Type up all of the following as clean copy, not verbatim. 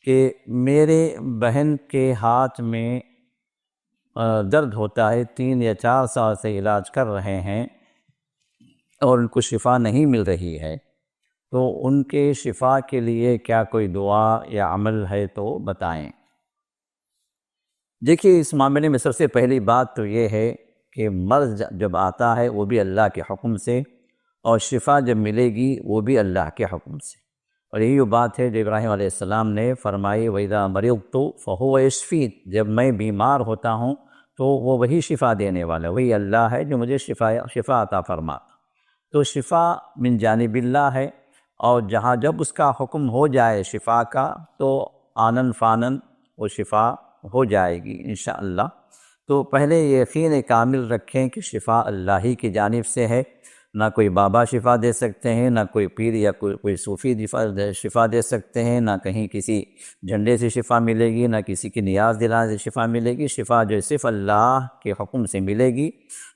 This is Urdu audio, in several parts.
کہ میرے بہن کے ہاتھ میں درد ہوتا ہے، 3 یا 4 سال سے علاج کر رہے ہیں اور ان کو شفا نہیں مل رہی ہے، تو ان کے شفا کے لیے کیا کوئی دعا یا عمل ہے تو بتائیں۔ دیکھیے، اس معاملے میں سب سے پہلی بات تو یہ ہے کہ مرض جب آتا ہے وہ بھی اللہ کے حکم سے، اور شفا جب ملے گی وہ بھی اللہ کے حکم سے، اور یہی وہ بات ہے جو ابراہیم علیہ السلام نے فرمائی، وَإِذَا مَرِضْتُ فَهُوَ يَشْفِينِ، جب میں بیمار ہوتا ہوں تو وہ وہی شفا دینے والا، وہی اللہ ہے جو مجھے شفا عطا فرماتا۔ تو شفا من جانب اللہ ہے، اور جہاں جب اس کا حکم ہو جائے شفا کا تو آنن فانن وہ شفا ہو جائے گی انشاءاللہ۔ تو پہلے یقین کامل رکھیں کہ شفا اللہ ہی کی جانب سے ہے، نہ کوئی بابا شفا دے سکتے ہیں، نہ کوئی پیر یا کوئی صوفی شفا دے سکتے ہیں، نہ کہیں کسی جھنڈے سے شفا ملے گی، نہ کسی کی نیاز دلانے سے شفا ملے گی۔ شفا جو صرف اللہ کے حکم سے ملے گی،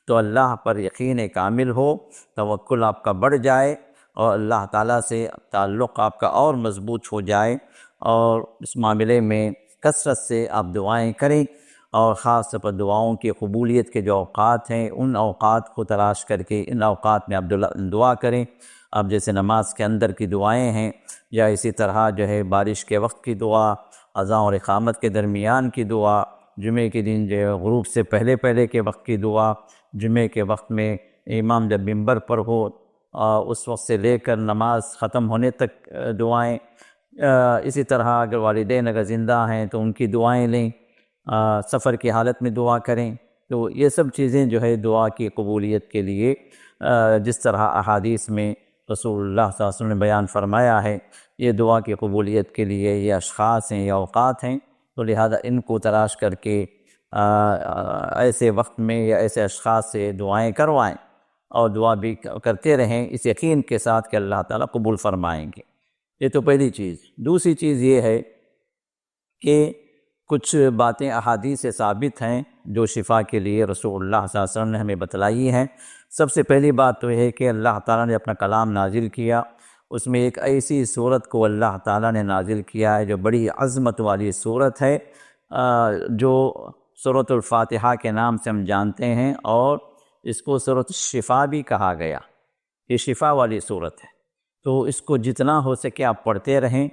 تو اللہ پر یقین کامل ہو، توکل آپ کا بڑھ جائے، اور اللہ تعالیٰ سے تعلق آپ کا اور مضبوط ہو جائے، اور اس معاملے میں کثرت سے آپ دعائیں کریں، اور خاص طور پر دعاؤں کی قبولیت کے جو اوقات ہیں ان اوقات کو تلاش کر کے ان اوقات میں آپ دعا کریں۔ اب جیسے نماز کے اندر کی دعائیں ہیں، یا اسی طرح جو ہے بارش کے وقت کی دعا، اذان اور اقامت کے درمیان کی دعا، جمعے کے دن جو ہے غروب سے پہلے کے وقت کی دعا، جمعے کے وقت میں امام جب منبر پر ہو اس وقت سے لے کر نماز ختم ہونے تک دعائیں، اسی طرح اگر والدین اگر زندہ ہیں تو ان کی دعائیں لیں، سفر کی حالت میں دعا کریں۔ تو یہ سب چیزیں جو ہے دعا کی قبولیت کے لیے جس طرح احادیث میں رسول اللہ صلی اللہ علیہ وسلم نے بیان فرمایا ہے، یہ دعا کی قبولیت کے لیے یہ اشخاص ہیں یا اوقات ہیں، تو لہذا ان کو تلاش کر کے ایسے وقت میں یا ایسے اشخاص سے دعائیں کروائیں، اور دعا بھی کرتے رہیں اس یقین کے ساتھ کہ اللہ تعالیٰ قبول فرمائیں گے۔ یہ تو پہلی چیز۔ دوسری چیز یہ ہے کہ کچھ باتیں احادیث سے ثابت ہیں جو شفا کے لیے رسول اللہ صلی اللہ علیہ وسلم نے ہمیں بتلائی ہیں۔ سب سے پہلی بات تو یہ ہے کہ اللہ تعالیٰ نے اپنا کلام نازل کیا، اس میں ایک ایسی صورت کو اللہ تعالیٰ نے نازل کیا ہے جو بڑی عظمت والی صورت ہے، جو سورۃ الفاتحہ کے نام سے ہم جانتے ہیں، اور اس کو سورۃ الشفا بھی کہا گیا۔ یہ شفا والی صورت ہے، تو اس کو جتنا ہو سکے آپ پڑھتے رہیں،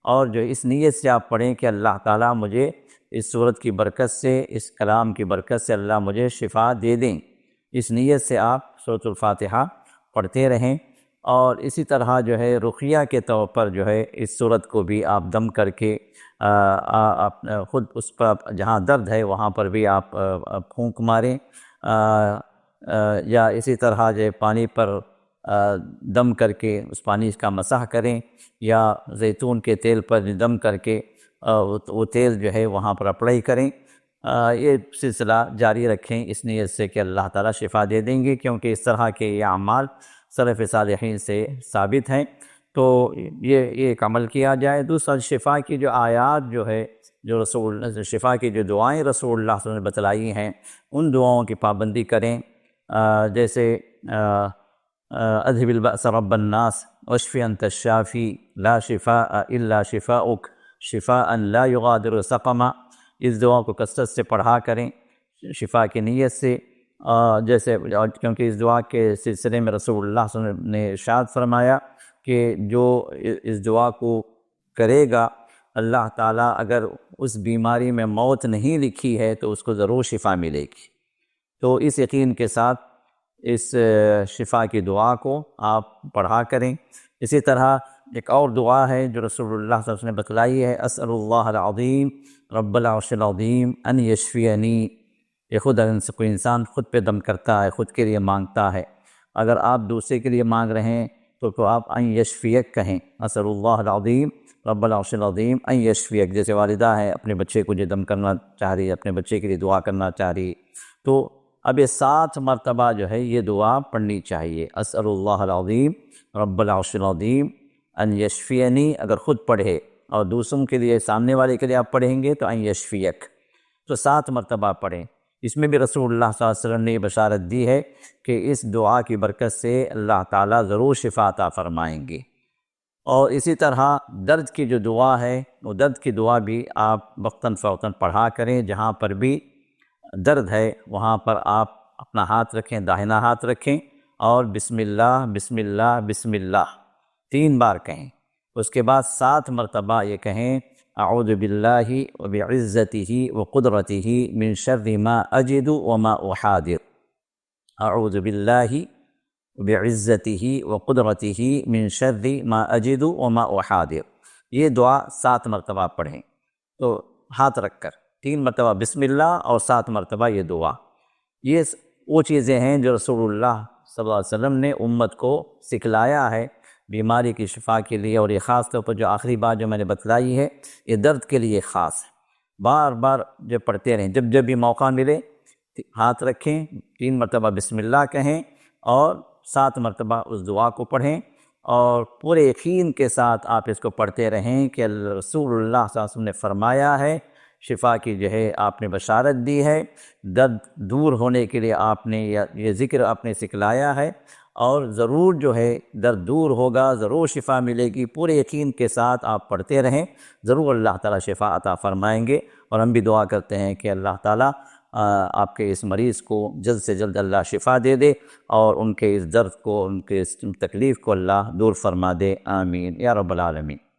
اور جو اس نیت سے آپ پڑھیں کہ اللہ تعالیٰ مجھے اس صورت کی برکت سے، اس کلام کی برکت سے اللہ مجھے شفا دے دیں، اس نیت سے آپ سورۃ الفاتحہ پڑھتے رہیں۔ اور اسی طرح جو ہے رقیہ کے طور پر جو ہے اس صورت کو بھی آپ دم کر کے خود اس پر جہاں درد ہے وہاں پر بھی آپ پھونک ماریں، یا اسی طرح جو ہے پانی پر دم کر کے اس پانی کا مسح کریں، یا زیتون کے تیل پر دم کر کے وہ تیل جو ہے وہاں پر اپلائی کریں۔ یہ سلسلہ جاری رکھیں اس نیت سے کہ اللہ تعالیٰ شفا دے دیں گے، کیونکہ اس طرح کے یہ اعمال سلف صالحین سے ثابت ہیں، تو یہ ایک عمل کیا جائے۔ دوسرا، شفا کی جو آیات جو ہے، جو شفا کی جو دعائیں رسول اللہ صلی اللہ علیہ وسلم نے بتلائی ہیں، ان دعاؤں کی پابندی کریں، جیسے اذهب البأس رب الناس واشف انت الشافی لا شفاء الا شفاؤک شفاء لا یغادر سقما، اس دعا کو کثرت سے پڑھا کریں شفا کی نیت سے، جیسے کیونکہ اس دعا کے سلسلے میں رسول اللہ صلی اللہ علیہ وسلم نے ارشاد فرمایا کہ جو اس دعا کو کرے گا، اللہ تعالیٰ اگر اس بیماری میں موت نہیں لکھی ہے تو اس کو ضرور شفا ملے گی۔ تو اس یقین کے ساتھ اس شفا کی دعا کو آپ پڑھا کریں۔ اسی طرح ایک اور دعا ہے جو رسول اللہ صلی اللہ علیہ وسلم نے بتلائی ہے، اسأل اللہ العظیم رب العرش العظیم ان یشفینی۔ یہ خود اگر کوئی انسان خود پہ دم کرتا ہے، خود کے لیے مانگتا ہے، اگر آپ دوسرے کے لیے مانگ رہے ہیں تو آپ ان یشفیک کہیں، اسأل اللہ العظیم رب العرش العظیم ان یشفیک۔ جیسے والدہ ہے اپنے بچے کو جو دم کرنا چاہ رہی ہے، اپنے بچے کے لیے دعا کرنا چاہ رہی ہے، تو اب یہ 7 مرتبہ جو ہے یہ دعا پڑھنی چاہیے، اسأل اللہ العظیم رب العرش العظیم ان یشفینی اگر خود پڑھے، اور دوسروں کے لیے، سامنے والے کے لیے آپ پڑھیں گے تو ان یشفیک، تو 7 مرتبہ پڑھیں۔ اس میں بھی رسول اللہ صلی اللہ علیہ وسلم نے یہ بشارت دی ہے کہ اس دعا کی برکت سے اللہ تعالیٰ ضرور شفا عطا فرمائیں گے۔ اور اسی طرح درد کی جو دعا ہے وہ درد کی دعا بھی آپ وقتاً فوقتاً پڑھا کریں، جہاں پر بھی درد ہے وہاں پر آپ اپنا ہاتھ رکھیں، داہنا ہاتھ رکھیں اور بسم اللہ بسم اللہ بسم اللہ 3 بار کہیں۔ اس کے بعد 7 مرتبہ یہ کہیں اعوذ باللہ وبعزتہ وقدرتہ من شر ما اجد وما احاذر، اعوذ باللہ بعزتہ وقدرتہ من شر ما اجد وما احاذر، یہ دعا 7 مرتبہ پڑھیں۔ تو ہاتھ رکھ کر 3 مرتبہ بسم اللہ اور 7 مرتبہ یہ دعا، یہ وہ چیزیں ہیں جو رسول اللہ صلی اللہ علیہ وسلم نے امت کو سکھلایا ہے بیماری کی شفا کے لیے، اور یہ خاص طور پر جو آخری بات جو میں نے بتلائی ہے یہ درد کے لیے خاص ہے۔ بار بار جب پڑھتے رہیں، جب بھی موقع ملے ہاتھ رکھیں، 3 مرتبہ بسم اللہ کہیں اور 7 مرتبہ اس دعا کو پڑھیں، اور پورے یقین کے ساتھ آپ اس کو پڑھتے رہیں کہ رسول اللہ صلی اللہ علیہ وسلم نے فرمایا ہے، شفا کی جو ہے آپ نے بشارت دی ہے، درد دور ہونے کے لیے آپ نے یہ ذکر آپ نے سکھلایا ہے، اور ضرور جو ہے درد دور ہوگا، ضرور شفا ملے گی۔ پورے یقین کے ساتھ آپ پڑھتے رہیں، ضرور اللہ تعالیٰ شفا عطا فرمائیں گے۔ اور ہم بھی دعا کرتے ہیں کہ اللہ تعالیٰ آپ کے اس مریض کو جلد سے جلد اللہ شفا دے دے، اور ان کے اس درد کو، ان کے اس تکلیف کو اللہ دور فرما دے، آمین یا رب العالمین۔